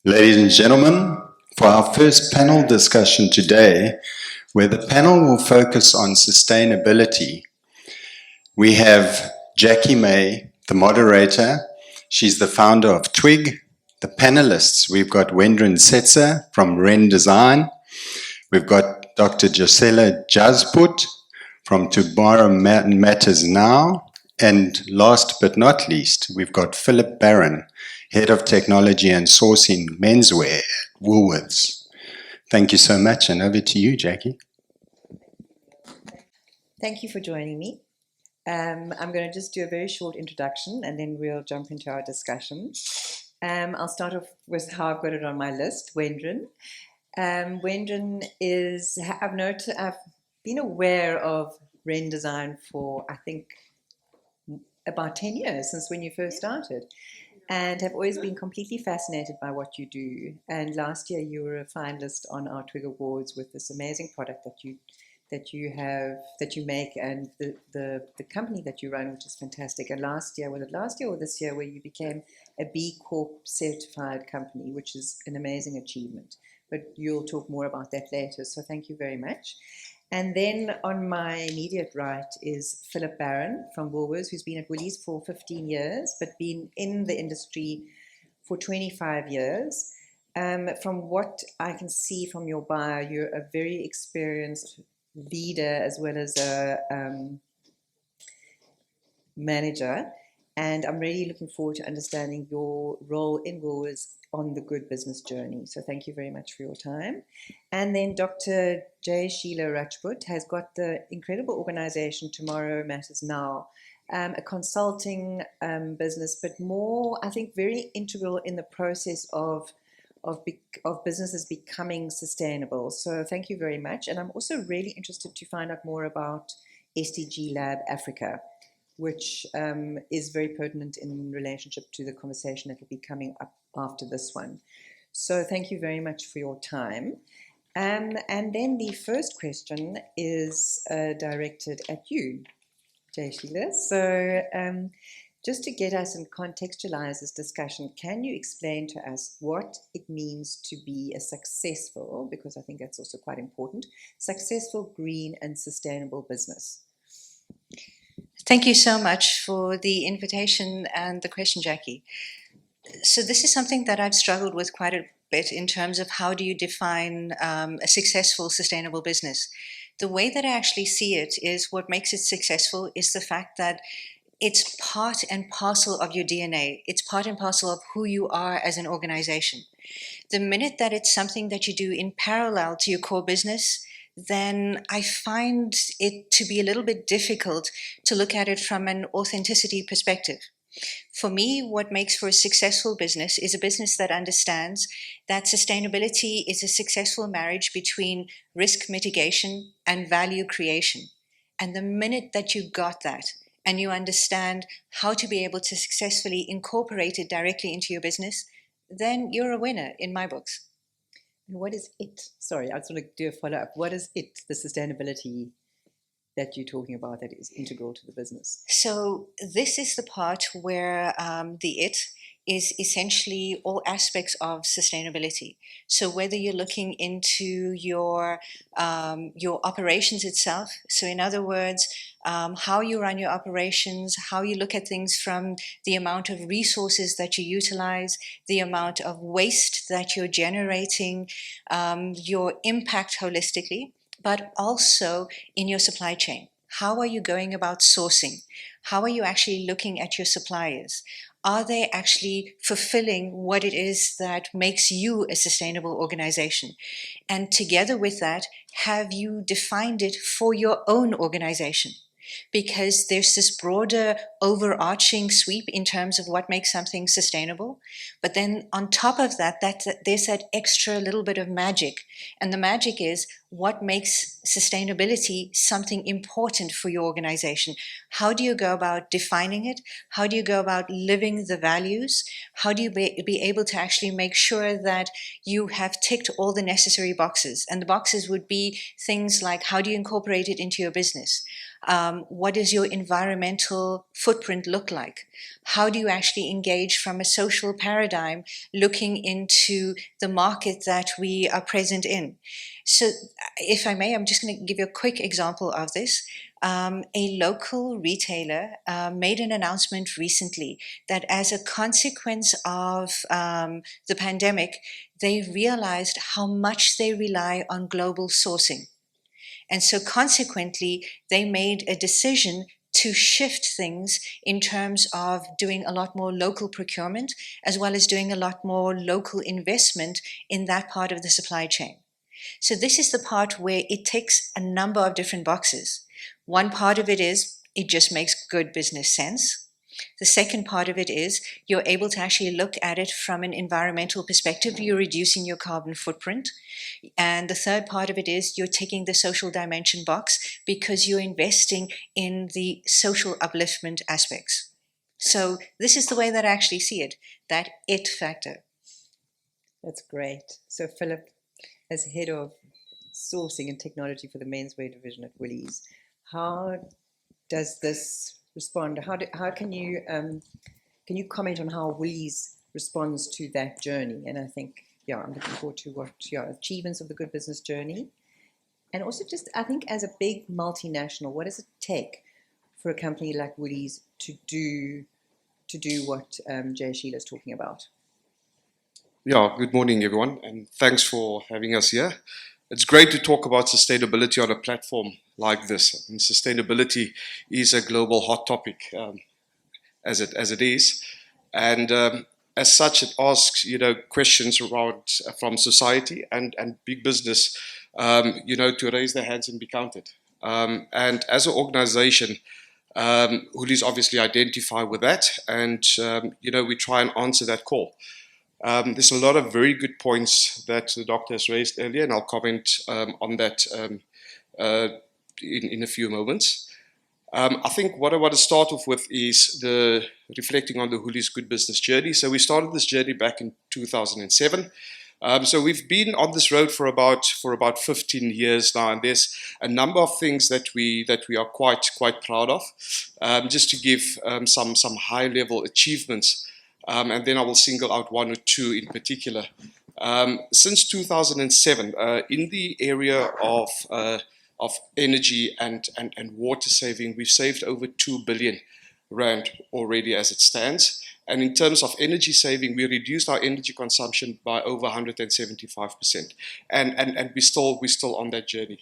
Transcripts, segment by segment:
Ladies and gentlemen, for our first panel discussion today, where the panel will focus on sustainability, we have Jackie May, the moderator. She's the founder of Twig. The panelists, we've got Wendrin Setzer from Ren Design. We've got Dr. Josela Jazput from Tomorrow Matters Now. And last but not least, we've got Philip Barron, Head of Technology and Sourcing Menswear at Woolworths. Thank you so much, and over to you, Jackie. Thank you for joining me. I'm going to just do a very short introduction and then we'll jump into our discussion. I'll start off with how I've got it on my list, Wendrin. Wendrin is, I've been aware of Ren Design for, I think, about 10 years, since when you first started, and have always been completely fascinated by what you do. And last year you were a finalist on our Twig Awards with this amazing product that you make, and the company that you run, which is fantastic. And last year, was it last year or this year, where you became a B Corp certified company, which is an amazing achievement. But you'll talk more about that later, so thank you very much. And then on my immediate right is Philip Barron from Woolworths, who's been at Woolies for 15 years, but been in the industry for 25 years. From what I can see from your bio, you're a very experienced leader as well as a manager. And I'm really looking forward to understanding your role in Woolworths on the good business journey. So thank you very much for your time. And then Dr. J. Sheila Rajput has got the incredible organization Tomorrow Matters Now, a consulting business, but more, I think, very integral in the process of businesses becoming sustainable. So thank you very much. And I'm also really interested to find out more about SDG Lab Africa, which is very pertinent in relationship to the conversation that will be coming up after this one. So thank you very much for your time. And then the first question is directed at you, Jay Sheila. So just to get us and contextualize this discussion, can you explain to us what it means to be a successful, because I think that's also quite important, successful, green and sustainable business? Thank you so much for the invitation and the question, Jackie. So this is something that I've struggled with quite a bit in terms of how do you define a successful, sustainable business. The way that I actually see it is what makes it successful is the fact that it's part and parcel of your DNA. It's part and parcel of who you are as an organization. The minute that it's something that you do in parallel to your core business, then I find it to be a little bit difficult to look at it from an authenticity perspective. For me, what makes for a successful business is a business that understands that sustainability is a successful marriage between risk mitigation and value creation. And the minute that you got that, and you understand how to be able to successfully incorporate it directly into your business, then you're a winner in my books. And what is it? Sorry, I just want to do a follow-up. What is it, the sustainability that you're talking about that is integral to the business? So this is the part where the it is essentially all aspects of sustainability. So whether you're looking into your operations itself, so in other words, how you run your operations, how you look at things from the amount of resources that you utilize, the amount of waste that you're generating, your impact holistically, but also in your supply chain. How are you going about sourcing? How are you actually looking at your suppliers? Are they actually fulfilling what it is that makes you a sustainable organization? And together with that, have you defined it for your own organization? Because there's this broader overarching sweep in terms of what makes something sustainable. But then on top of that, there's that extra little bit of magic. And the magic is, what makes sustainability something important for your organization? How do you go about defining it? How do you go about living the values? How do you be able to actually make sure that you have ticked all the necessary boxes? And the boxes would be things like, how do you incorporate it into your business? What does your environmental footprint look like? How do you actually engage from a social paradigm looking into the market that we are present in? So, if I may, I'm just going to give you a quick example of this. A local retailer made an announcement recently that as a consequence of the pandemic, they realized how much they rely on global sourcing. And so consequently, they made a decision to shift things in terms of doing a lot more local procurement, as well as doing a lot more local investment in that part of the supply chain. So this is the part where it ticks a number of different boxes. One part of it is it just makes good business sense. The second part of it is you're able to actually look at it from an environmental perspective. You're reducing your carbon footprint. And the third part of it is you're taking the social dimension box because you're investing in the social upliftment aspects. So this is the way that I actually see it, that it factor. That's great. So Philip, as head of sourcing and technology for the menswear division at Woolies, how does this respond? How can you comment on how Woolies responds to that journey? And I think, yeah, I'm looking forward to what achievements of the good business journey, and also just I think as a big multinational, what does it take for a company like Woolies to do what Jay Sheila is talking about? Yeah, good morning, everyone, and thanks for having us here. It's great to talk about sustainability on a platform like this. And sustainability is a global hot topic, as it is, and as such, it asks questions around from society and big business, to raise their hands and be counted. And as an organization, Woolies obviously identify with that, and we try and answer that call. There's a lot of very good points that the doctor has raised earlier, and I'll comment on that in a few moments. I think what I want to start off with is the reflecting on the Woolies Good Business journey. So we started this journey back in 2007. So we've been on this road for about 15 years now, and there's a number of things that we are quite proud of. Just to give some high level achievements. And then I will single out one or two in particular. Since 2007, in the area of energy and water saving, we've saved over 2 billion rand already as it stands. And in terms of energy saving, we reduced our energy consumption by over 175%. And we're still on that journey.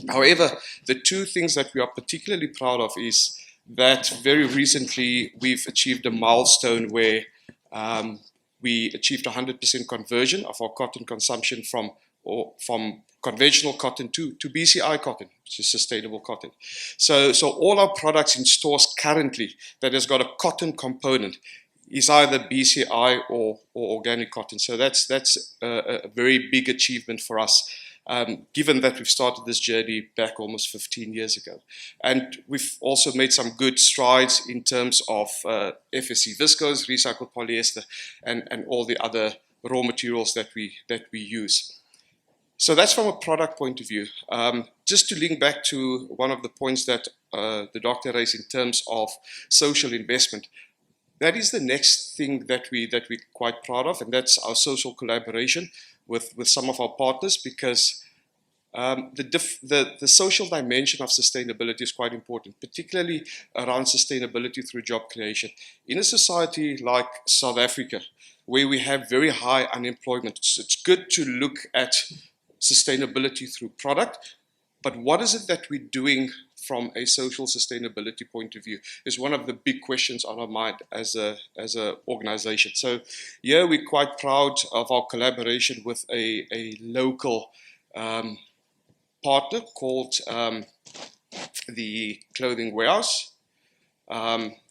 However, the two things that we are particularly proud of is that very recently we've achieved a milestone where we achieved 100% conversion of our cotton consumption from conventional cotton to BCI cotton, which is sustainable cotton. So all our products in stores currently that has got a cotton component is either BCI or organic cotton. So that's a very big achievement for us. Given that we've started this journey back almost 15 years ago. And we've also made some good strides in terms of FSC viscose, recycled polyester, and all the other raw materials that we use. So that's from a product point of view. Just to link back to one of the points that the doctor raised in terms of social investment, that is the next thing that we're quite proud of, and that's our social collaboration with some of our partners, because the social dimension of sustainability is quite important, particularly around sustainability through job creation. In a society like South Africa, where we have very high unemployment, it's good to look at sustainability through product, but what is it that we're doing from a social sustainability point of view is one of the big questions on our mind as a organization. So yeah, we're quite proud of our collaboration with a local partner called the Clothing Warehouse,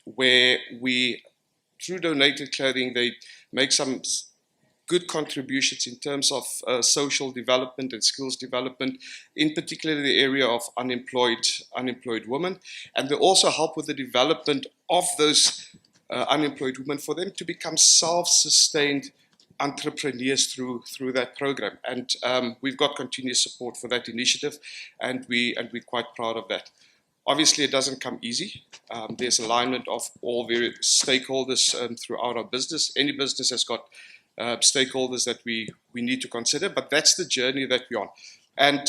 where we, through donated clothing, they make some good contributions in terms of social development and skills development, in particular the area of unemployed women. And they also help with the development of those unemployed women for them to become self-sustained entrepreneurs through that program. And we've got continuous support for that initiative, and we're quite proud of that. Obviously, it doesn't come easy. There's alignment of all various stakeholders throughout our business. Any business has got stakeholders that we need to consider, but that's the journey that we're on. And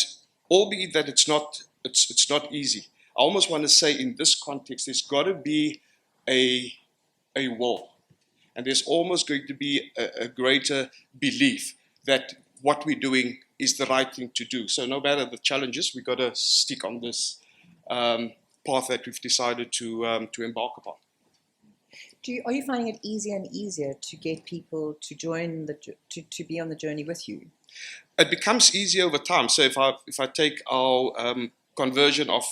albeit that it's not easy, I almost want to say in this context, there's got to be a will. And there's almost going to be a greater belief that what we're doing is the right thing to do. So no matter the challenges, we've got to stick on this path that we've decided to embark upon. Are you finding it easier and easier to get people to join to be on the journey with you? It becomes easier over time. So if I take our conversion of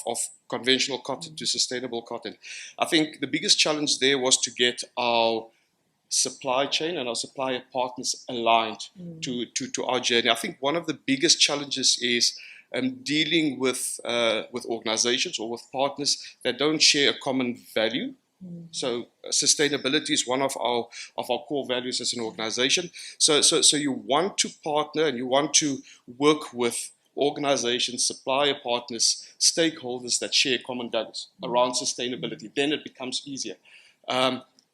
conventional cotton to sustainable cotton, I think the biggest challenge there was to get our supply chain and our supplier partners aligned to our journey. I think one of the biggest challenges is dealing with organizations or with partners that don't share a common value. So sustainability is one of our core values as an organization. So you want to partner and you want to work with organizations, supplier partners, stakeholders that share common values around sustainability. Then it becomes easier.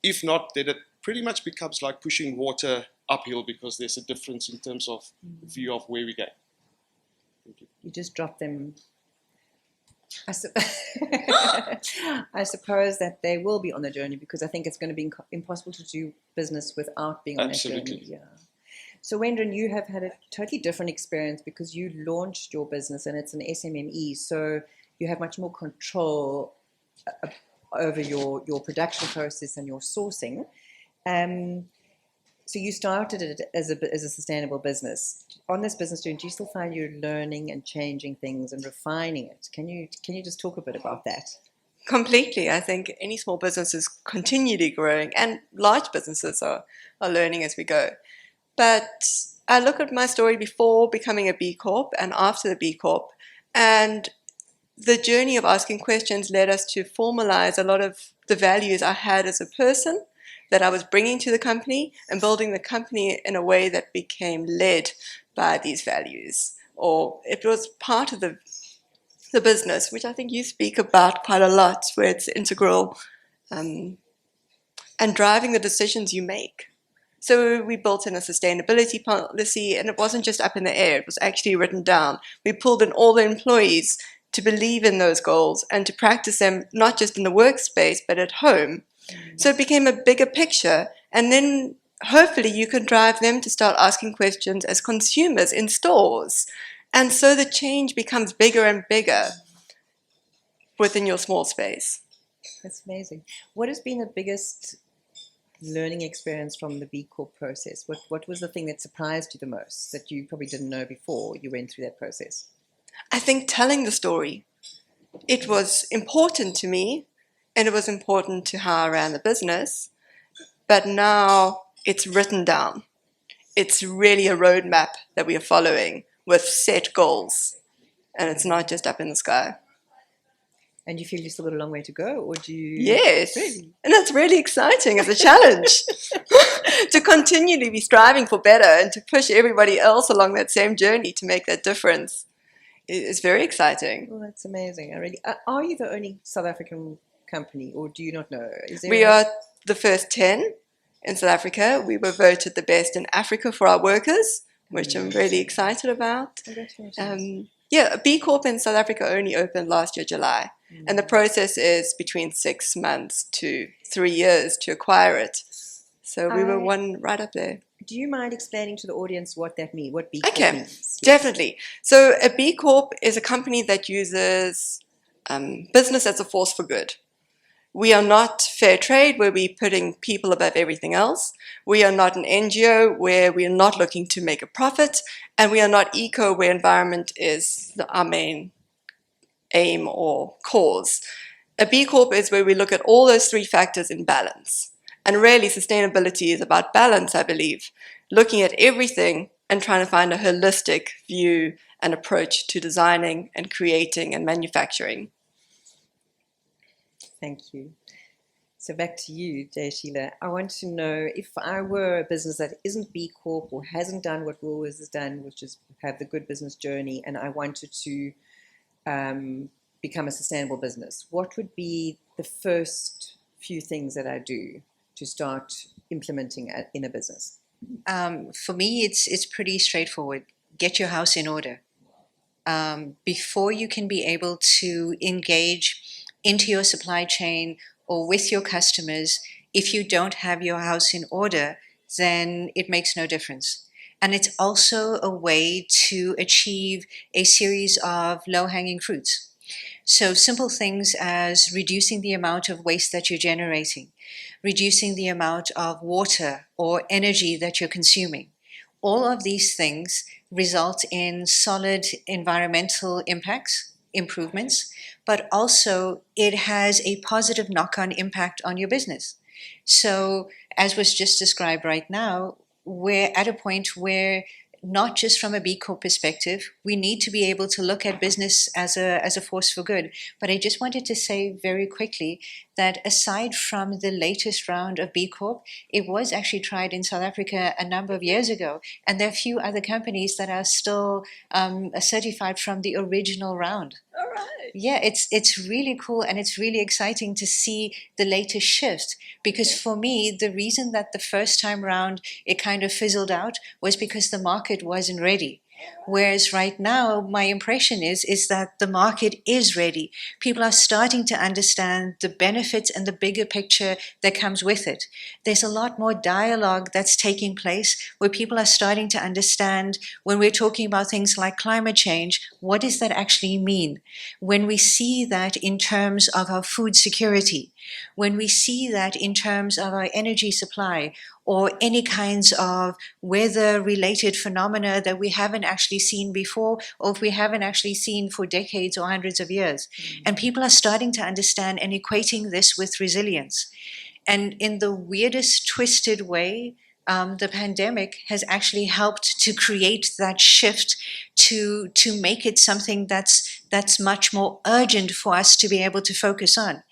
If not, then it pretty much becomes like pushing water uphill because there's a difference in terms of view of where we go. Thank you. You just drop them. I suppose that they will be on the journey because I think it's going to be impossible to do business without being on that journey. Yeah. So Wendron, you have had a totally different experience because you launched your business and it's an SMME, so you have much more control over your production process and your sourcing. So you started it as a sustainable business. On this business journey, do you still find you're learning and changing things and refining it? Can you just talk a bit about that? Completely. I think any small business is continually growing and large businesses are learning as we go. But I look at my story before becoming a B Corp and after the B Corp, and the journey of asking questions led us to formalize a lot of the values I had as a person that I was bringing to the company and building the company in a way that became led by these values, or it was part of the business, which I think you speak about quite a lot, where it's integral and driving the decisions you make. So we built in a sustainability policy, and it wasn't just up in the air, it was actually written down. We pulled in all the employees to believe in those goals and to practice them, not just in the workspace, but at home. So it became a bigger picture, and then hopefully you can drive them to start asking questions as consumers in stores. And so the change becomes bigger and bigger within your small space. That's amazing. What has been the biggest learning experience from the B Corp process? What was the thing that surprised you the most that you probably didn't know before you went through that process? I think telling the story. It was important to me, and it was important to how I ran the business, but now it's written down. It's really a roadmap that we are following with set goals, and it's not just up in the sky. And you feel you still got a long way to go, or do you? Yes, Really? and that's really exciting as a challenge to continually be striving for better and to push everybody else along that same journey to make that difference. It's very exciting. Well, that's amazing. Are you the only South African company, or do you not know? We are the first 10 in South Africa. We were voted the best in Africa for our workers, which I'm really excited about. Congratulations. Yeah, B Corp in South Africa only opened last year, July. And the process is between 6 months to 3 years to acquire it. So we were one right up there. Do you mind explaining to the audience what that means, what B Corp Okay, means? definitely. So a B Corp is a company that uses business as a force for good. We are not fair trade, where we're putting people above everything else. We are not an NGO, where we are not looking to make a profit. And we are not eco, where environment is our main aim or cause. A B Corp is where we look at all those three factors in balance. And really, sustainability is about balance, I believe. looking at everything and trying to find a holistic view and approach to designing and creating and manufacturing. Thank you. So back to you, Jay Sheila. I want to know, if I were a business that isn't B Corp or hasn't done what Woolworths has done, which is have the good business journey, and I wanted to become a sustainable business, what would be the first few things that I do to start implementing in a business? For me, it's pretty straightforward. Get your house in order. Before you can be able to engage into your supply chain or with your customers, if you don't have your house in order, then it makes no difference. And it's also a way to achieve a series of low-hanging fruits. So simple things as reducing the amount of waste that you're generating, reducing the amount of water or energy that you're consuming. All of these things result in solid environmental improvements, but also it has a positive knock-on impact on your business. So as was just described right now, we're at a point where not just from a B Corp perspective, we need to be able to look at business as a force for good. But I just wanted to say very quickly that aside from the latest round of B Corp, it was actually tried in South Africa a number of years ago, and there are a few other companies that are still certified from the original round. All right. Yeah, it's really cool, and it's really exciting to see the latest shift, because for me, the reason that the first time round it kind of fizzled out was because the market wasn't ready. Whereas right now, my impression is that the market is ready. People are starting to understand the benefits and the bigger picture that comes with it. There's a lot more dialogue that's taking place where people are starting to understand when we're talking about things like climate change, what does that actually mean? When we see that in terms of our food security, when we see that in terms of our energy supply, or any kinds of weather-related phenomena that we haven't actually seen before, or if we haven't actually seen for decades or hundreds of years. And people are starting to understand and equating this with resilience. And in the weirdest, twisted way, the pandemic has actually helped to create that shift to make it something that's much more urgent for us to be able to focus on.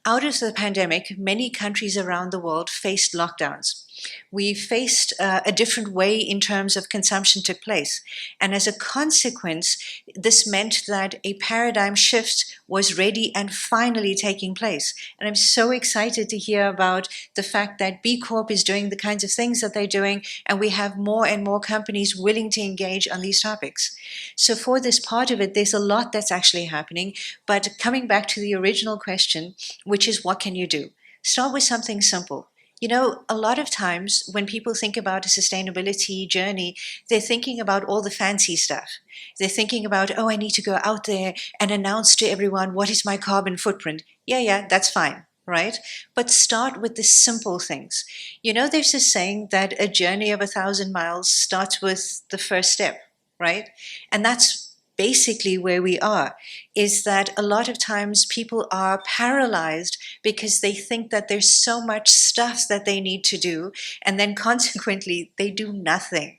Out of the pandemic, many countries around the world faced lockdowns. We faced a different way in terms of consumption took place. And as a consequence, this meant that a paradigm shift was ready and finally taking place. And I'm so excited to hear about the fact that B Corp is doing the kinds of things that they're doing, and we have more and more companies willing to engage on these topics. So for this part of it, there's a lot that's actually happening. But coming back to the original question, which is what can you do? Start with something simple. You know, a lot of times when people think about a sustainability journey, they're thinking about all the fancy stuff. They're thinking about, oh, I need to go out there and announce to everyone, what is my carbon footprint? Yeah, that's fine, right? But start with the simple things. You know, there's this saying that a journey of 1,000 miles starts with the first step, right? And that's basically where we are, is that a lot of times people are paralyzed because they think that there's so much stuff that they need to do, and then consequently they do nothing.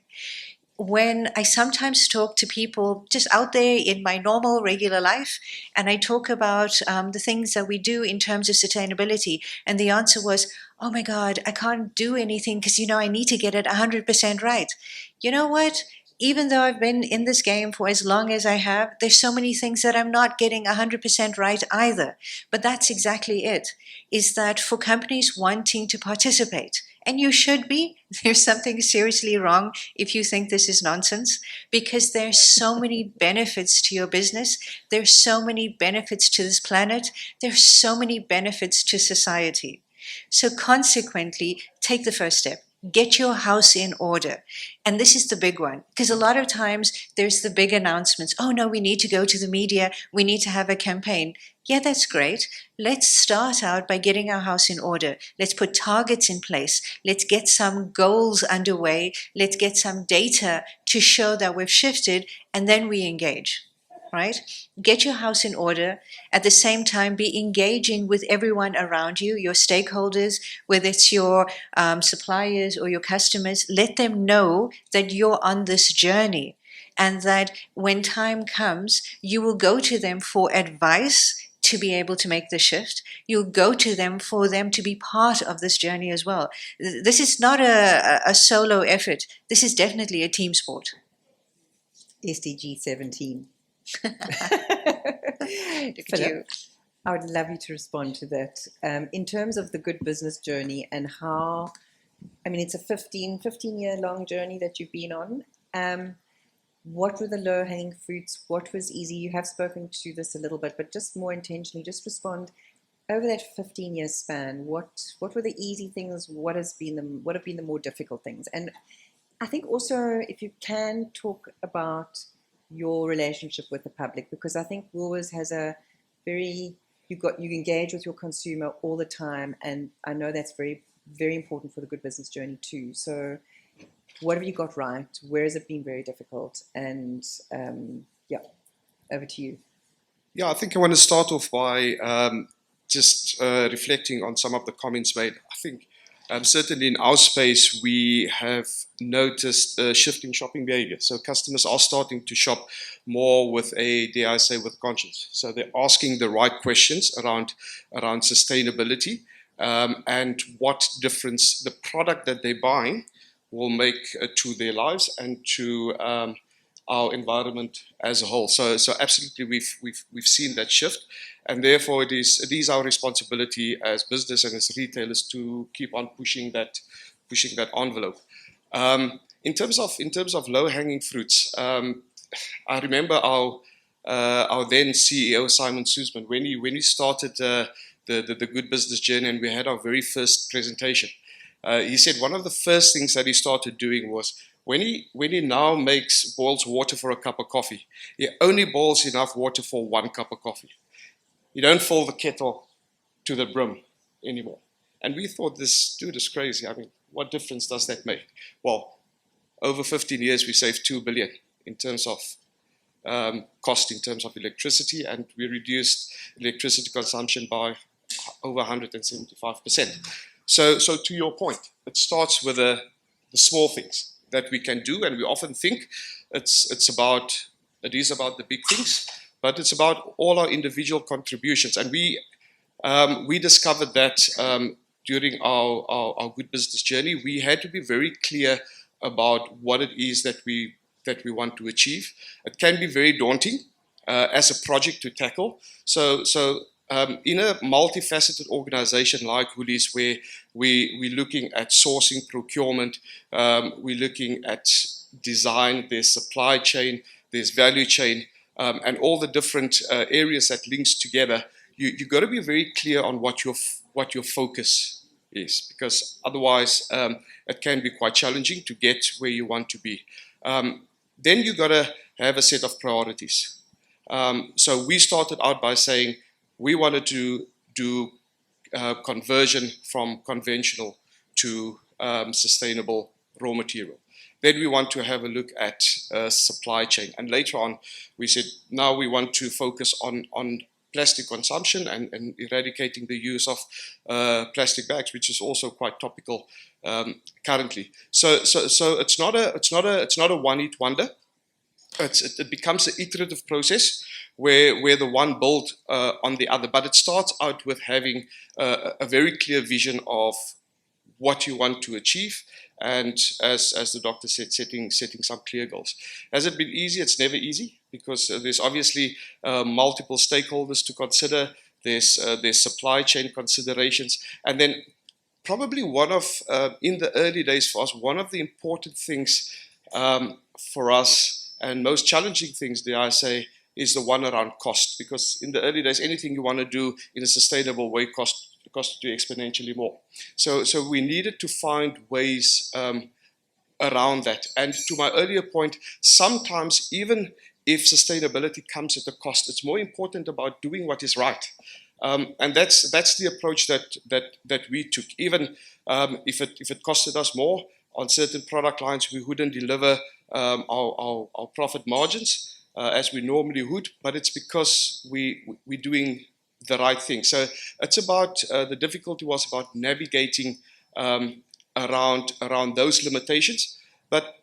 When I sometimes talk to people just out there in my normal regular life, and I talk about the things that we do in terms of sustainability, and the answer was, oh my God, I can't do anything because, you know, I need to get it 100% right. You know what? Even though I've been in this game for as long as I have, there's so many things that I'm not getting 100% right either. But that's exactly it, is that for companies wanting to participate, and you should be, there's something seriously wrong if you think this is nonsense, because there's so many benefits to your business, there's so many benefits to this planet, there's so many benefits to society. So consequently, take the first step. Get your house in order. And this is the big one, because a lot of times there's the big announcements. Oh no, we need to go to the media. We need to have a campaign. Yeah, that's great. Let's start out by getting our house in order. Let's put targets in place. Let's get some goals underway. Let's get some data to show that we've shifted, and then we engage. right? Get your house in order. At the same time, be engaging with everyone around you, your stakeholders, whether it's your suppliers or your customers. Let them know that you're on this journey and that when time comes, you will go to them for advice to be able to make the shift. You'll go to them for them to be part of this journey as well. This is not a solo effort. This is definitely a team sport. SDG 17. Look at Philip, you. I would love you to respond to that. In terms of the good business journey and how, I mean, it's a 15-year long journey that you've been on. What were the low-hanging fruits? What was easy? You have spoken to this a little bit, but just more intentionally, just respond over that 15-year span. What were the easy things? What have been the more difficult things? And I think also if you can talk about your relationship with the public, because I think Woolworths has a very you engage with your consumer all the time, and I know that's very, very important for the good business journey too. So what have you got right? Where has it been very difficult? And yeah, over to you. Yeah, I think I want to start off by just reflecting on some of the comments made. I think certainly in our space, we have noticed a shift in shopping behavior. So customers are starting to shop more with dare I say, with conscience. So they're asking the right questions around sustainability and what difference the product that they're buying will make to their lives and to our environment as a whole. So absolutely, we've seen that shift, and therefore it is our responsibility as business and as retailers to keep on pushing that envelope. In terms of low-hanging fruits, I remember our then CEO Simon Susman when he started the Good Business Journey, and we had our very first presentation. He said one of the first things that he started doing was when he now boils water for a cup of coffee, he only boils enough water for 1 cup of coffee. You don't fill the kettle to the brim anymore. And we thought, this dude is crazy. I mean, what difference does that make? Well, over 15 years, we saved 2 billion in terms of cost in terms of electricity, and we reduced electricity consumption by over 175%. So to your point, it starts with the small things that we can do, and we often think it is about the big things, but it's about all our individual contributions. And we discovered that during our good business journey, we had to be very clear about what it is that we want to achieve. It can be very daunting as a project to tackle. So in a multifaceted organization like Woolies, where we're looking at sourcing, procurement, we're looking at design, there's supply chain, there's value chain, and all the different areas that links together, you've got to be very clear on what your focus is, because otherwise it can be quite challenging to get where you want to be. Then you've got to have a set of priorities. So we started out by saying we wanted to do conversion from conventional to sustainable raw material. Then we want to have a look at supply chain. And later on, we said, now we want to focus on plastic consumption and eradicating the use of plastic bags, which is also quite topical currently. So it's not a one-hit wonder. It becomes an iterative process where the one builds on the other. But it starts out with having a very clear vision of what you want to achieve, and as the doctor said, setting some clear goals. Has it been easy? It's never easy, because there's obviously multiple stakeholders to consider. There's supply chain considerations, and then probably one of in the early days for us, one of the important things for us and most challenging things, dare I say, is the one around cost, because in the early days, anything you want to do in a sustainable way cost you exponentially more. So we needed to find ways around that. And to my earlier point, sometimes even if sustainability comes at a cost, it's more important about doing what is right. And that's the approach that we took. Even if it costed us more on certain product lines, we wouldn't deliver our profit margins. as we normally would, but it's because we're doing the right thing. So it's about, the difficulty was about navigating around those limitations. But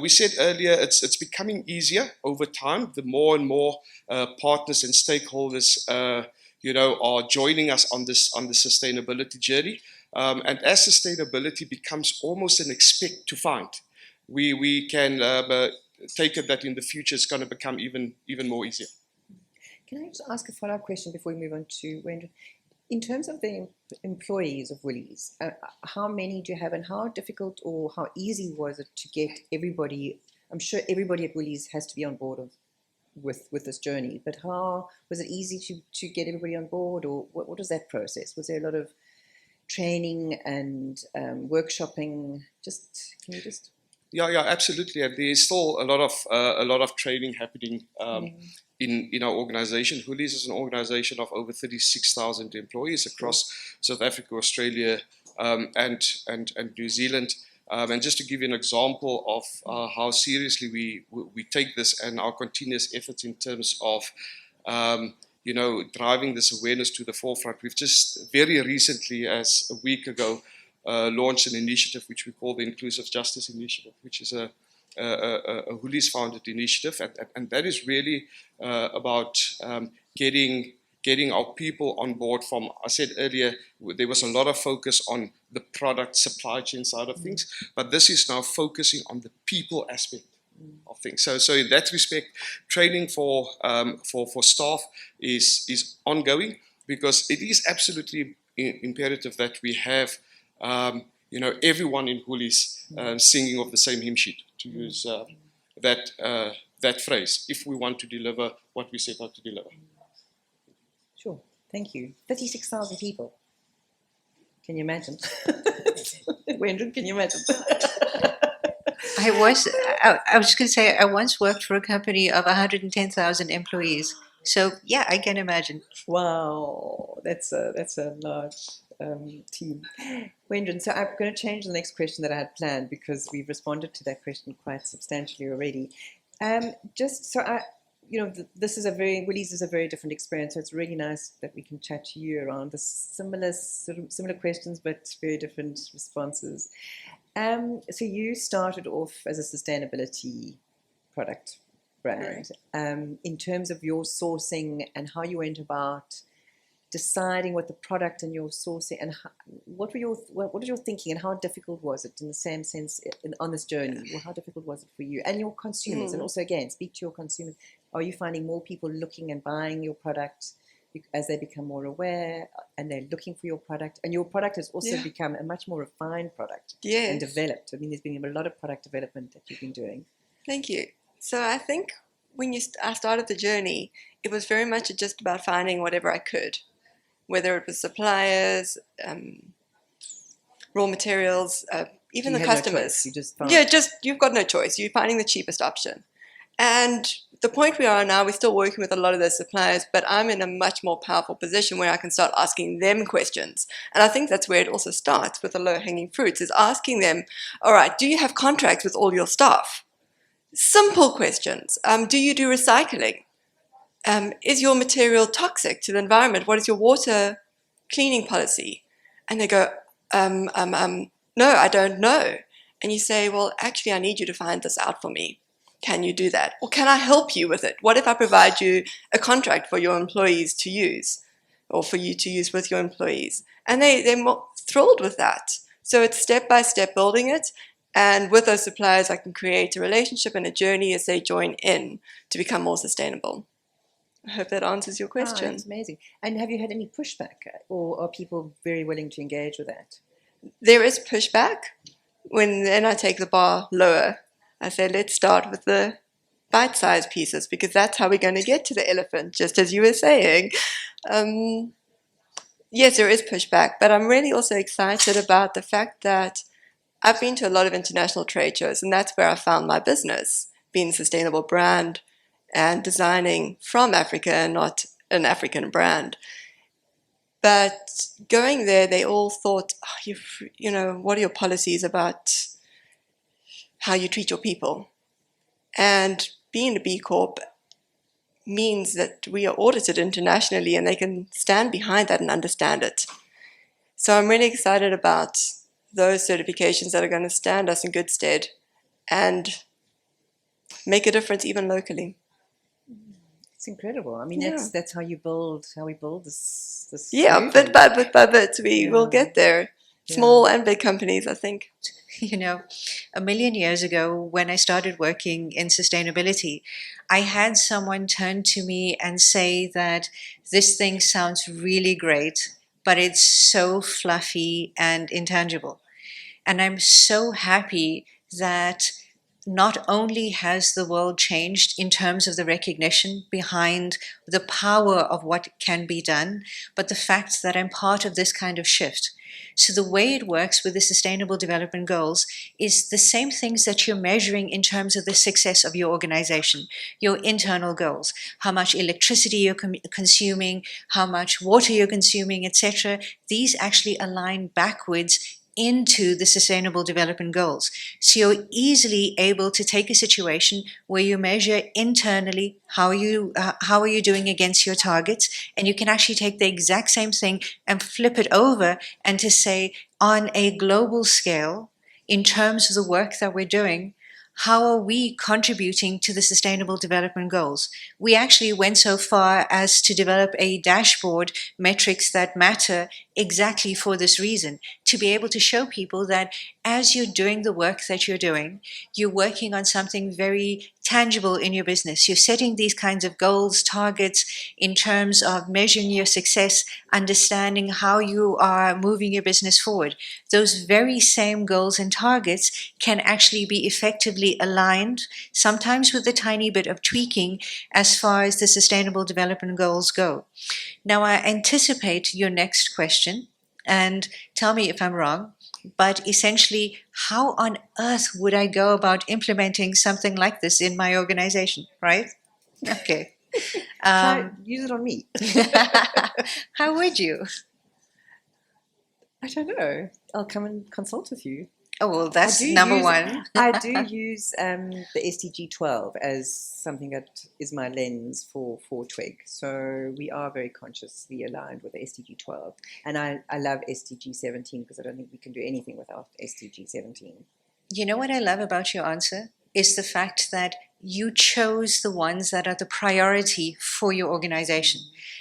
we said earlier, it's becoming easier over time. The more and more partners and stakeholders, are joining us on the sustainability journey. And as sustainability becomes almost an expect to find, we can take it that in the future it's going to become even more easier. Can I just ask a follow-up question before we move on to Wendell? In terms of the employees of Woolies, how many do you have, and how difficult or how easy was it to get everybody? I'm sure everybody at Woolies has to be on board with this journey, but how was it easy to get everybody on board, or what was that process? Was there a lot of training and workshopping? Can you just? Yeah, absolutely. And there's still a lot of training happening in our organization. Woolies is an organization of over 36,000 employees across South Africa, Australia, and New Zealand. And just to give you an example of how seriously we take this and our continuous efforts in terms of driving this awareness to the forefront, we've just very recently, as a week ago, launched an initiative which we call the Inclusive Justice Initiative, which is a Woolies founded initiative, and that is really about getting our people on board. From, I said earlier, there was a lot of focus on the product supply chain side of things, but this is now focusing on the people aspect of things. So in that respect, training for staff is ongoing, because it is absolutely imperative that we have everyone in Woolies singing off the same hymn sheet, to use that phrase, if we want to deliver what we set out to deliver. Sure, thank you. 36,000 people. Can you imagine? Wendell, can you imagine? I was just going to say, I once worked for a company of 110,000 employees. So yeah, I can imagine. Wow, that's a large team. Wendell, so I'm going to change the next question that I had planned, because we've responded to that question quite substantially already. Just so this is Woolies is a very different experience, so it's really nice that we can chat to you around the similar questions, but very different responses. So you started off as a sustainability product brand. Right. In terms of your sourcing and how you went about deciding what the product and your sourcing, and what was your thinking, and how difficult was it, in the same sense, on this journey? Well, how difficult was it for you and your consumers? And also, again, speak to your consumers. Are you finding more people looking and buying your product as they become more aware, and they're looking for your product? And your product has also become a much more refined product and developed. I mean, there's been a lot of product development that you've been doing. Thank you. So I think when I started the journey, it was very much just about finding whatever I could, whether it was suppliers, raw materials, even the customers. No choice. You've got no choice. You're finding the cheapest option. And the point we are now, we're still working with a lot of those suppliers, but I'm in a much more powerful position where I can start asking them questions. And I think that's where it also starts with the low-hanging fruits, is asking them, all right, do you have contracts with all your staff? Simple questions. Do you do recycling? Is your material toxic to the environment? What is your water cleaning policy? And they go, no, I don't know. And you say, well, actually, I need you to find this out for me. Can you do that? Or can I help you with it? What if I provide you a contract for your employees to use, or for you to use with your employees? And they're more thrilled with that. So it's step by step building it. And with those suppliers, I can create a relationship and a journey as they join in to become more sustainable. I hope that answers your question. That's amazing. And have you had any pushback, or are people very willing to engage with that? There is pushback. Then I take the bar lower. I say, let's start with the bite-sized pieces, because that's how we're going to get to the elephant, just as you were saying. Yes, there is pushback, but I'm really also excited about the fact that I've been to a lot of international trade shows, and that's where I found my business, being a sustainable brand and designing from Africa and not an African brand. But going there, they all thought, what are your policies about how you treat your people? And being a B Corp, means that we are audited internationally and they can stand behind that and understand it. So I'm really excited about those certifications that are going to stand us in good stead and make a difference even locally. It's incredible. I mean, Yeah. that's how we build this Yeah, movement. bit by bit, we will Yeah. get there. Small and big companies, I think. You know, a million years ago, when I started working in sustainability, I had someone turn to me and say that this thing sounds really great, but it's so fluffy and intangible. And I'm so happy that not only has the world changed in terms of the recognition behind the power of what can be done, but the fact that I'm part of this kind of shift. So, the way it works with the Sustainable Development Goals is the same things that you're measuring in terms of the success of your organization, your internal goals, how much electricity you're consuming, how much water you're consuming, etc. These actually align backwards into the Sustainable Development Goals. So you're easily able to take a situation where you measure internally how are you doing against your targets, and you can actually take the exact same thing and flip it over and to say on a global scale, in terms of the work that we're doing, how are we contributing to the Sustainable Development Goals? We actually went so far as to develop a dashboard, metrics that matter exactly for this reason, to be able to show people that as you're doing the work that you're doing, you're working on something very tangible in your business. You're setting these kinds of goals, targets in terms of measuring your success, understanding how you are moving your business forward. Those very same goals and targets can actually be effectively aligned, sometimes with a tiny bit of tweaking as far as the Sustainable Development Goals go. Now, I anticipate your next question, and tell me if I'm wrong, but essentially, how on earth would I go about implementing something like this in my organization, right? Okay. Use it on me. How would you? I don't know. I'll come and consult with you. Oh, well, that's do number use- one. I do use the SDG 12 as something that is my lens for Twig. So we are very consciously aligned with the SDG 12. And I love SDG 17 because I don't think we can do anything without SDG 17. You know what I love about your answer is the fact that you chose the ones that are the priority for your organization.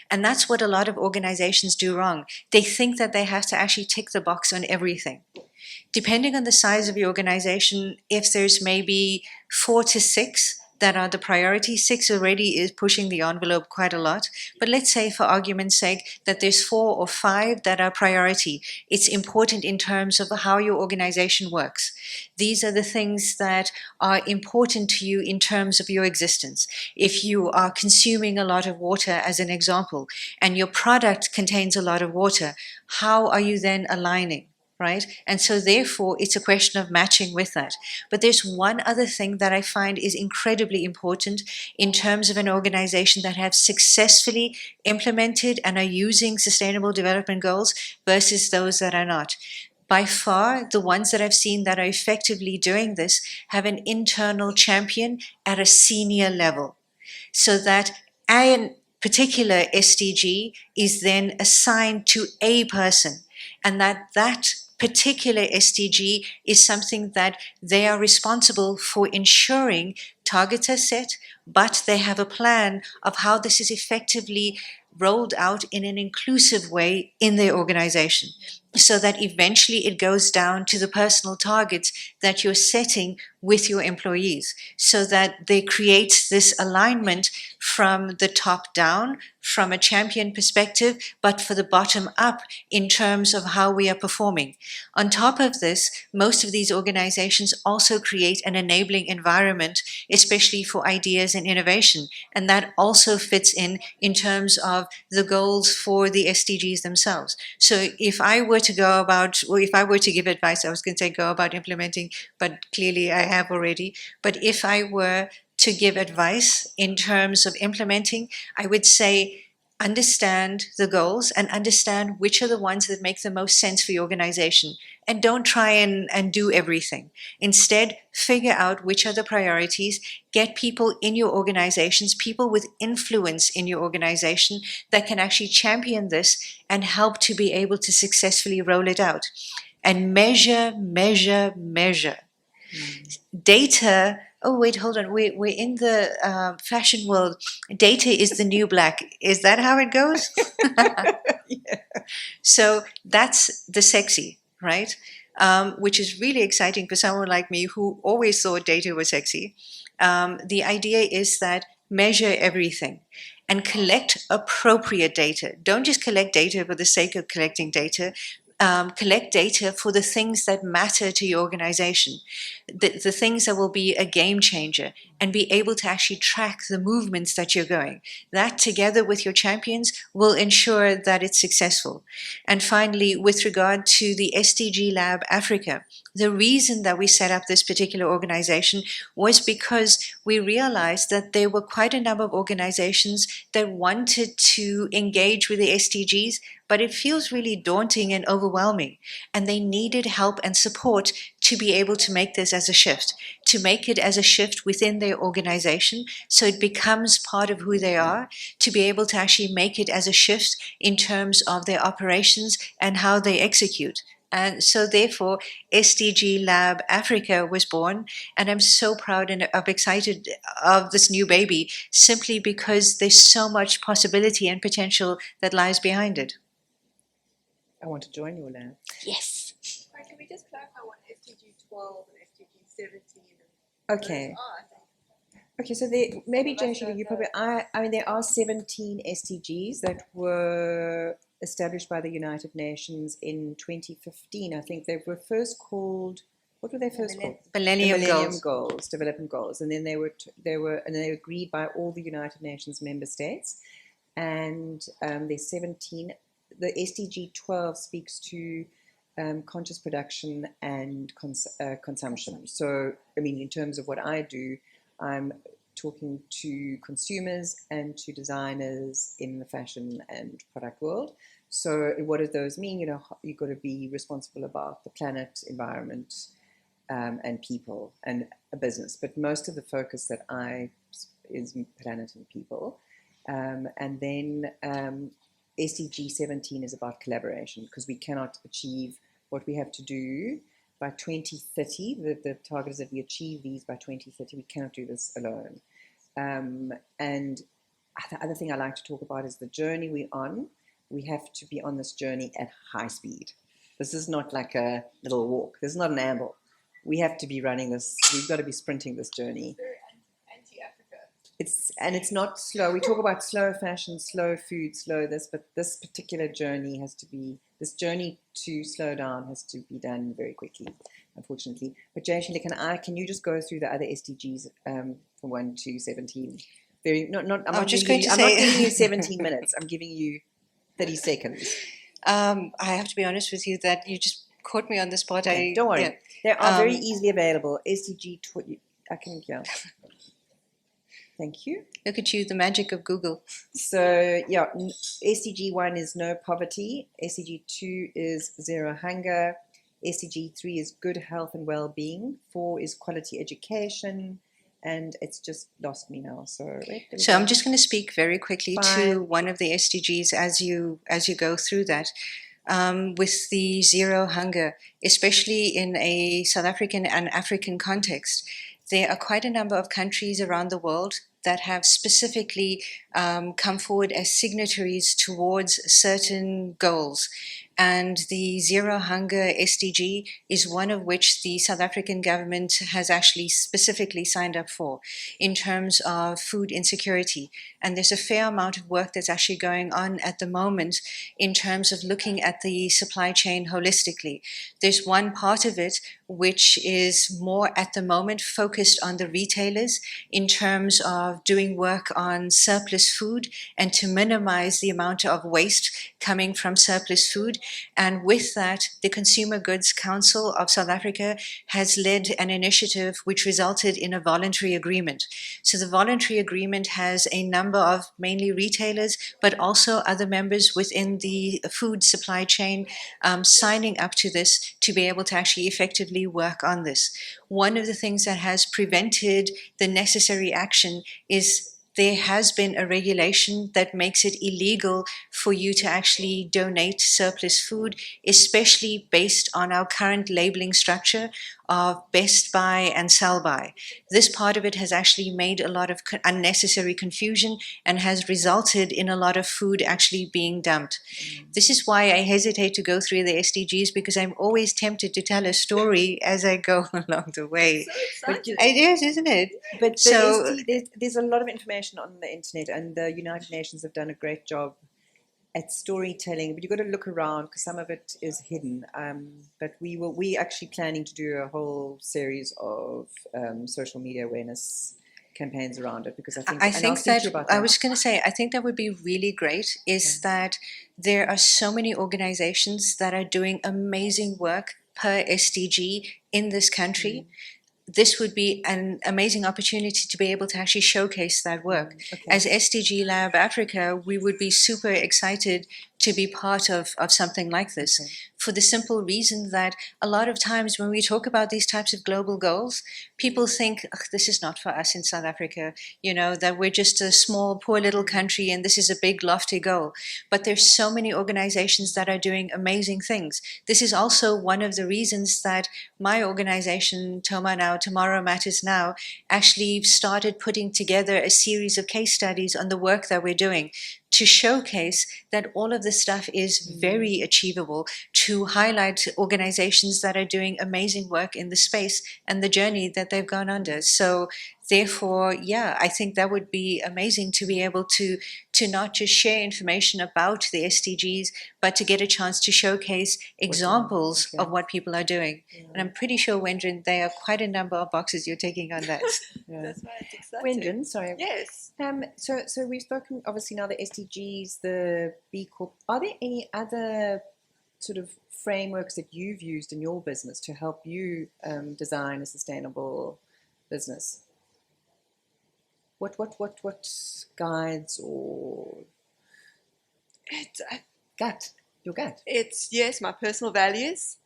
And that's what a lot of organizations do wrong. They think that they have to actually tick the box on everything. Depending on the size of your organization, if there's maybe 4 to 6 that are the priority, 6 already is pushing the envelope quite a lot. But let's say, for argument's sake, that there's 4 or 5 that are priority. It's important in terms of how your organization works. These are the things that are important to you in terms of your existence. If you are consuming a lot of water, as an example, and your product contains a lot of water, how are you then aligning? Right? And so therefore, it's a question of matching with that. But there's one other thing that I find is incredibly important in terms of an organization that have successfully implemented and are using Sustainable Development Goals versus those that are not. By far, the ones that I've seen that are effectively doing this have an internal champion at a senior level, so that a particular SDG is then assigned to a person, and that particular SDG is something that they are responsible for ensuring targets are set, but they have a plan of how this is effectively rolled out in an inclusive way in their organization, so that eventually it goes down to the personal targets that you're setting with your employees, so that they create this alignment from the top down, from a champion perspective, but for the bottom up in terms of how we are performing. On top of this, most of these organizations also create an enabling environment, especially for ideas and innovation. And that also fits in terms of the goals for the SDGs themselves. So if I were to go about, or if I were to give advice, I was going to say go about implementing, but clearly I have already. But if I were to give advice in terms of implementing, I would say understand the goals and understand which are the ones that make the most sense for your organization. And don't try and do everything. Instead, figure out which are the priorities, get people in your organizations, people with influence in your organization that can actually champion this and help to be able to successfully roll it out. And measure, measure, measure. Data, oh wait, hold on, we're in the fashion world. Data is the new black. Is that how it goes? Yeah. So that's the sexy, right? Which is really exciting for someone like me who always thought data was sexy. The idea is that measure everything and collect appropriate data. Don't just collect data for the sake of collecting data. Collect data for the things that matter to your organization, the things that will be a game changer, and be able to actually track the movements that you're going. That, together with your champions, will ensure that it's successful. And finally, with regard to the SDG Lab Africa, the reason that we set up this particular organization was because we realized that there were quite a number of organizations that wanted to engage with the SDGs, but it feels really daunting and overwhelming. And they needed help and support to be able to make this as a shift, to make it as a shift within their organization so it becomes part of who they are, to be able to actually make it as a shift in terms of their operations and how they execute. And so therefore, SDG Lab Africa was born, and I'm so proud and excited of this new baby simply because there's so much possibility and potential that lies behind it. I want to join your lab. Yes. Right, can we just clarify what SDG 12 and SDG 17 Okay. are? Okay, so there, maybe Jay, you probably, I mean, there are 17 SDGs that were established by the United Nations in 2015. I think they were first called, what were they first called? Millennium The Goals. Goals, Development Goals, and then they were agreed by all the United Nations member states, and there's 17. The SDG 12 speaks to conscious production and consumption. So, I mean, in terms of what I do, I'm talking to consumers and to designers in the fashion and product world. So, what do those mean? You know, you've got to be responsible about the planet, environment, and people and a business. But most of the focus that is planet and people. And then SDG 17 is about collaboration, because we cannot achieve what we have to do by 2030. The target is that we achieve these by 2030. We cannot do this alone. And the other thing I like to talk about is the journey we're on. We have to be on this journey at high speed. This is not like a little walk. This is not an amble. We have to be running this. We've got to be sprinting this journey. It's not slow. We talk about slow fashion, slow food, slow this, but this particular journey this journey to slow down has to be done very quickly, unfortunately. But Jayashila, can you just go through the other SDGs from 1 to 17? I'm not giving you 17 minutes. I'm giving you 30 seconds. I have to be honest with you that you just caught me on the spot. Okay, don't worry. Yeah. They are very easily available. SDG 20. Thank you. Look at you, the magic of Google. So, yeah, SDG 1 is no poverty. SDG 2 is zero hunger. SDG 3 is good health and well-being. 4 is quality education. And it's just lost me now. So I'm just going to speak very quickly to one of the SDGs as you go through that. With the zero hunger, especially in a South African and African context, there are quite a number of countries around the world that have specifically come forward as signatories towards certain goals. And the Zero Hunger SDG is one of which the South African government has actually specifically signed up for in terms of food insecurity. And there's a fair amount of work that's actually going on at the moment in terms of looking at the supply chain holistically. There's one part of it which is more at the moment focused on the retailers in terms of doing work on surplus food and to minimize the amount of waste coming from surplus food And with that, the Consumer Goods Council of South Africa has led an initiative which resulted in a voluntary agreement. So the voluntary agreement has a number of mainly retailers, but also other members within the food supply chain signing up to this to be able to actually effectively work on this. One of the things that has prevented the necessary action is there has been a regulation that makes it illegal for you to actually donate surplus food, especially based on our current labeling structure of best buy and sell by. This part of it has actually made a lot of unnecessary confusion and has resulted in a lot of food actually being dumped. This is why I hesitate to go through the SDGs, because I'm always tempted to tell a story as I go along the way. But you- It is, isn't it? But So- there's a lot of information on the internet, and the United Nations have done a great job at storytelling. But you've got to look around because some of it is hidden. But we actually planning to do a whole series of social media awareness campaigns around it, because I think I and I'll think speak that to you about I that. was going to say, I think that would be really great is that there are so many organizations that are doing amazing work per SDG in this country. This would be an amazing opportunity to be able to actually showcase that work. Okay. As SDG Lab Africa, we would be super excited to be part of something like this, Okay. for the simple reason that a lot of times when we talk about these types of global goals, people think, this is not for us in South Africa, that we're just a small, poor little country and this is a big, lofty goal. But there's so many organizations that are doing amazing things. This is also one of the reasons that my organization, Tomorrow Matters Now, actually started putting together a series of case studies on the work that we're doing to showcase that all of this stuff is very achievable, to highlight organizations that are doing amazing work in the space and the journey that they've gone under. So therefore, yeah, I think that would be amazing to be able to not just share information about the SDGs, but to get a chance to showcase examples of what people are doing. And I'm pretty sure, Wendrin, there are quite a number of boxes you're taking on that. That's why it's exciting. Wendrin, sorry. Yes. So we've spoken obviously now the SDGs, the B Corp. Are there any other sort of frameworks that you've used in your business to help you design a sustainable business? What guides or your gut? It's yes, my personal values.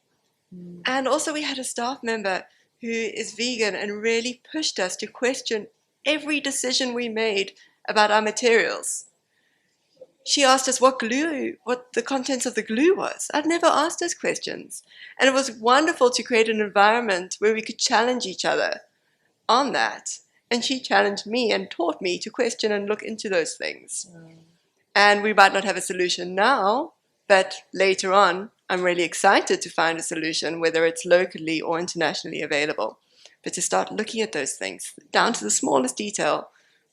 And also we had a staff member who is vegan and really pushed us to question every decision we made about our materials. She asked us what the contents of the glue was. I'd never asked those questions. And it was wonderful to create an environment where we could challenge each other on that. And she challenged me and taught me to question and look into those things. And we might not have a solution now, but later on, I'm really excited to find a solution, whether it's locally or internationally available. But to start looking at those things down to the smallest detail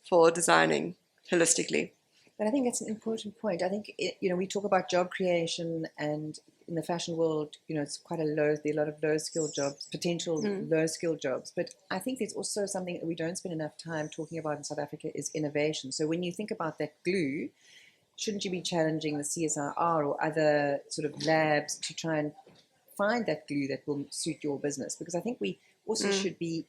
for designing holistically. But I think that's an important point. I think, we talk about job creation, and in the fashion world, it's quite there are a lot of low-skilled jobs, potential low-skilled jobs. But I think there's also something that we don't spend enough time talking about in South Africa is innovation. So when you think about that glue, shouldn't you be challenging the CSIR or other sort of labs to try and find that glue that will suit your business? Because I think we also should be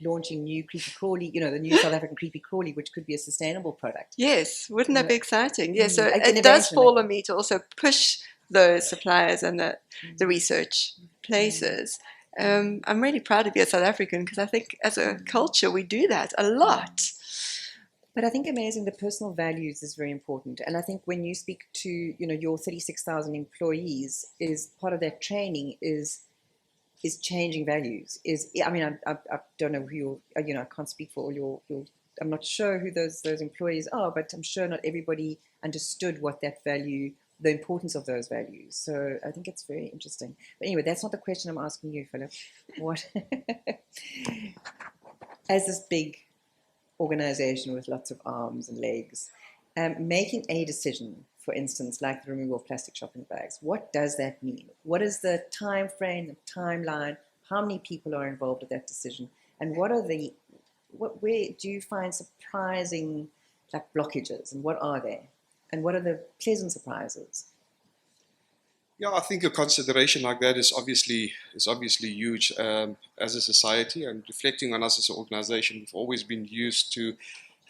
launching new creepy crawly, the new South African creepy crawly, which could be a sustainable product. Yes, wouldn't that be exciting? Yes, so like it does innovation, fall on me to also push those suppliers and the research places. I'm really proud to be a South African because I think as a culture we do that a lot. But I think amazing, the personal values is very important. And I think when you speak to, your 36,000 employees, is part of that training is changing values. I don't know who I can't speak for all your I'm not sure who those employees are, but I'm sure not everybody understood what that value, the importance of those values. So I think it's very interesting. But anyway, that's not the question I'm asking you, Philip. What, as this big organization with lots of arms and legs, making a decision, for instance, like the removal of plastic shopping bags, what does that mean? What is the time frame, the timeline? How many people are involved with that decision? And where do you find surprising blockages, and what are they? And what are the pleasant surprises? Yeah, I think a consideration like that is obviously huge as a society, and reflecting on us as an organization. We've always been used to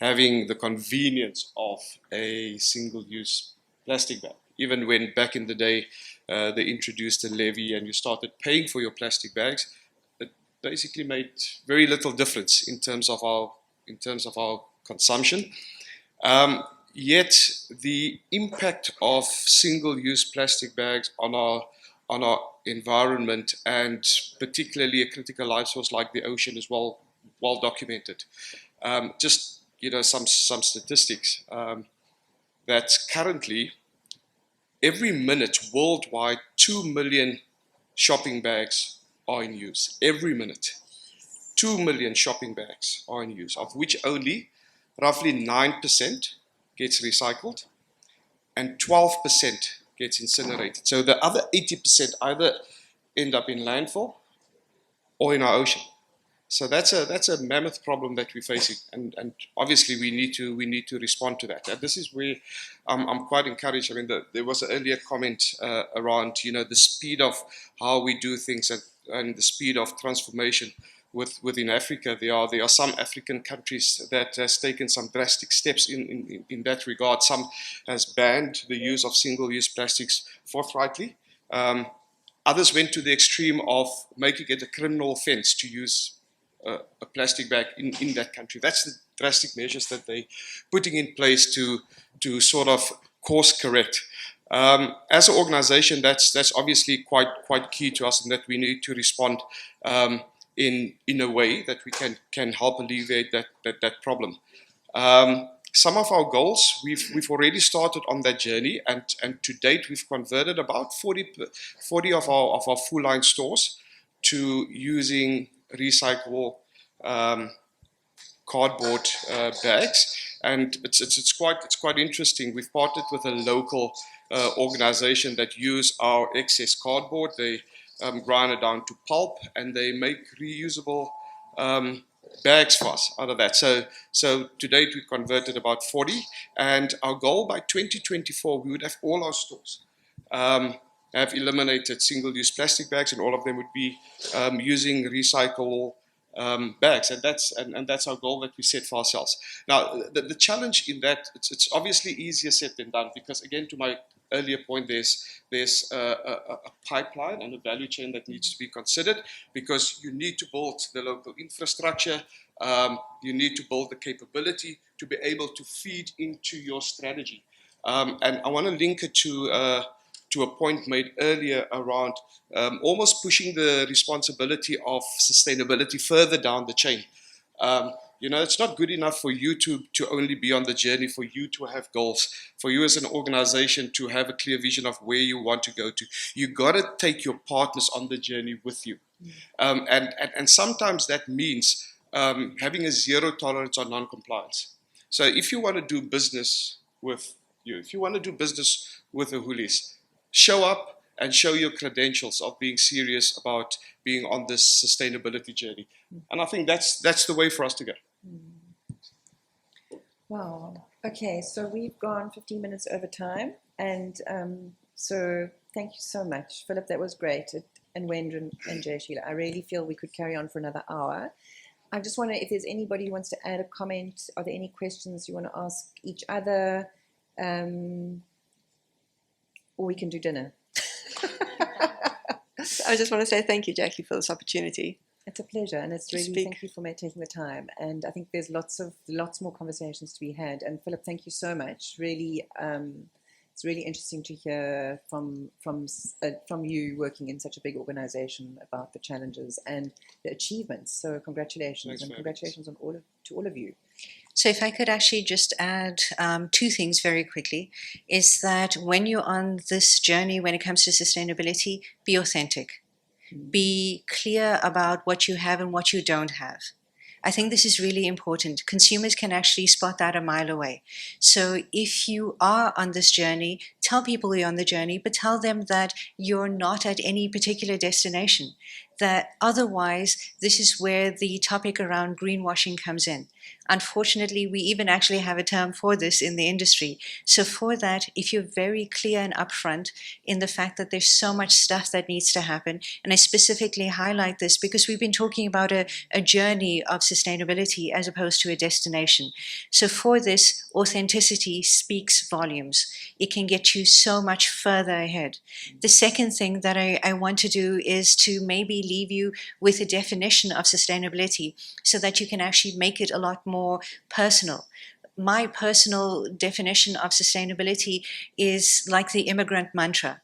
having the convenience of a single-use plastic bag. Even when back in the day they introduced a levy and you started paying for your plastic bags, it basically made very little difference in terms of our consumption. Yet the impact of single-use plastic bags on our environment, and particularly a critical life source like the ocean, is well documented. Just some statistics that currently every minute worldwide 2 million shopping bags are in use. Every minute 2 million shopping bags are in use, of which only roughly 9% gets recycled and 12% gets incinerated. So the other 80% either end up in landfill or in our ocean. So that's a mammoth problem that we're facing, and obviously we need to respond to that. And this is where I'm quite encouraged. I mean, there was an earlier comment around the speed of how we do things and the speed of transformation within Africa. There are some African countries that has taken some drastic steps in that regard. Some has banned the use of single-use plastics forthrightly. Others went to the extreme of making it a criminal offense to use a plastic bag in that country. That's the drastic measures that they're putting in place to sort of course correct. As an organization, that's obviously quite key to us, and that we need to respond in a way that we can help alleviate that problem. Some of our goals, we've already started on that journey, and to date we've converted about 40 of our full line stores to using recyclable cardboard bags, and it's quite interesting. We've partnered with a local organization that use our excess cardboard. They grind it down to pulp, and they make reusable bags for us out of that. So to date we've converted about 40, and our goal by 2024 we would have all our stores have eliminated single-use plastic bags, and all of them would be using recyclable bags, and that's our goal that we set for ourselves. Now, the challenge in that, it's obviously easier said than done, because again, to my earlier point, there's a pipeline and a value chain that needs to be considered, because you need to build the local infrastructure, you need to build the capability to be able to feed into your strategy. And I want to link it to a point made earlier around almost pushing the responsibility of sustainability further down the chain. It's not good enough for you to only be on the journey, for you to have goals, for you as an organization to have a clear vision of where you want to go to. You got to take your partners on the journey with you. And sometimes that means having a zero tolerance on non-compliance. So if you want to do business with the Hoolies, show up and show your credentials of being serious about being on this sustainability journey. And I think that's the way for us to go. Wow. Okay, so we've gone 15 minutes over time, and so thank you so much, Philip. That was great, and Wendra and Jay Sheila. I really feel we could carry on for another hour. I just wonder if there's anybody who wants to add a comment. Are there any questions you want to ask each other? Or we can do dinner. I just want to say thank you, Jackie, for this opportunity. It's a pleasure, and it's really thank you for taking the time. And I think there's lots more conversations to be had. And Philip, thank you so much. Really, it's really interesting to hear from you working in such a big organization about the challenges and the achievements. So congratulations. Thanks, congratulations to all of you. So if I could actually just add two things very quickly, is that when you're on this journey, when it comes to sustainability, be authentic. Be clear about what you have and what you don't have. I think this is really important. Consumers can actually spot that a mile away. So if you are on this journey, tell people you're on the journey, but tell them that you're not at any particular destination. That otherwise, this is where the topic around greenwashing comes in. Unfortunately, we even actually have a term for this in the industry. So for that, if you're very clear and upfront in the fact that there's so much stuff that needs to happen, and I specifically highlight this because we've been talking about a journey of sustainability as opposed to a destination. So for this, authenticity speaks volumes. It can get you so much further ahead. The second thing that I want to do is to maybe leave you with a definition of sustainability so that you can actually make it a lot more personal. My personal definition of sustainability is like the immigrant mantra.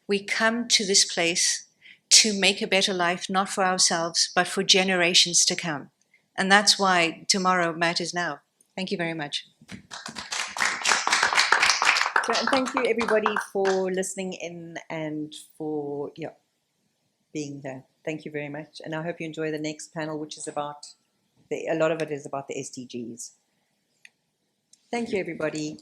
We come to this place to make a better life, not for ourselves, but for generations to come. And that's why tomorrow matters now. Thank you very much. So, and thank you everybody for listening in and for being there. Thank you very much. And I hope you enjoy the next panel, which is about a lot of it is about the SDGs. Thank you, everybody.